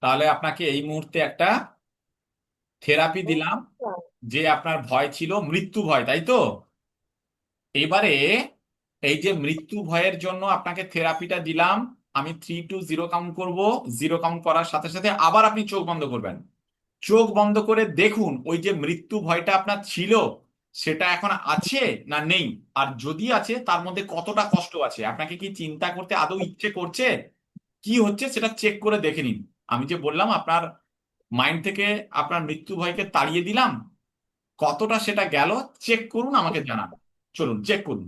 তাহলে আপনাকে এই মুহূর্তে একটা থেরাপি দিলাম, যে আপনার ভয় ছিল মৃত্যু ভয়, তাই তো? এবারে এই যে মৃত্যু ভয়ের জন্য আপনাকে থেরাপিটা দিলাম, আমি 3 to 0 কাউন্ট করব। 0 কাউন্ট করার সাথে সাথে আবার আপনি চোখ বন্ধ করবেন। চোখ বন্ধ করে দেখুন ওই যে মৃত্যু ভয়টা আপনার ছিল সেটা এখন আছে না নেই। আর যদি আছে তার মধ্যে কতটা কষ্ট আছে, আপনাকে কি চিন্তা করতে আদৌ ইচ্ছে করছে? কি হচ্ছে সেটা চেক করে দেখে নিন। আমি যে বললাম আপনার মাইন্ড থেকে আপনার মৃত্যু ভয়কে তাড়িয়ে দিলাম, কতটা সেটা গেল চেক করুন, আমাকে জানান। চলুন চেক করুন।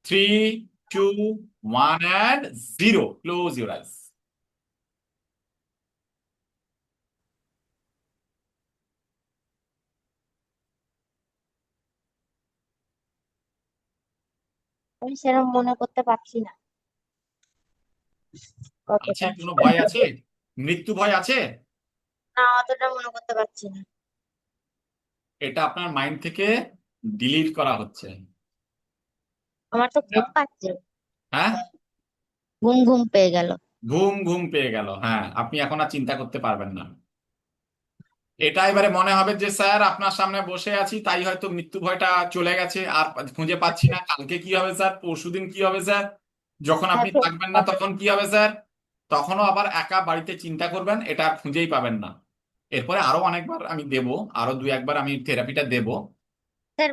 3, 2, 1 and 0, ক্লোজ ইউর আইস। আমি সেরকম মনে করতে পারছি না আছে কতটা। কোনো ভয় আছে? মৃত্যু ভয় আছে? না, অতটা মনে করতে পারছি না। এটা আপনার মাইন্ড থেকে ডিলিট করা হচ্ছে। আমার তো ঘুম পাচ্ছে। হ্যাঁ, ঘুম ঘুম পেয়ে গেল। ঘুম ঘুম পেয়ে গেল। হ্যাঁ, আপনি এখন আর চিন্তা করতে পারবেন না। এটা এবারে মনে হবে যে স্যার আপনার সামনে বসে আছি তাই হয়তো মৃত্যু ভয়টা চলে গেছে, আর খুঁজে পাচ্ছি না। কালকে কি হবে স্যার? পরশুদিন কি হবে স্যার? যখন হ্যাঁ, আপনি তো থাকবেন না তখন কি হবে স্যার? তখনও আবার একা বাড়িতে চিন্তা করবেন, এটা আর খুঁজেই পাবেন না। এরপরে আরো অনেকবার আমি দেব, আরো 2-1 বার আমি থেরাপিটা দেব। স্যার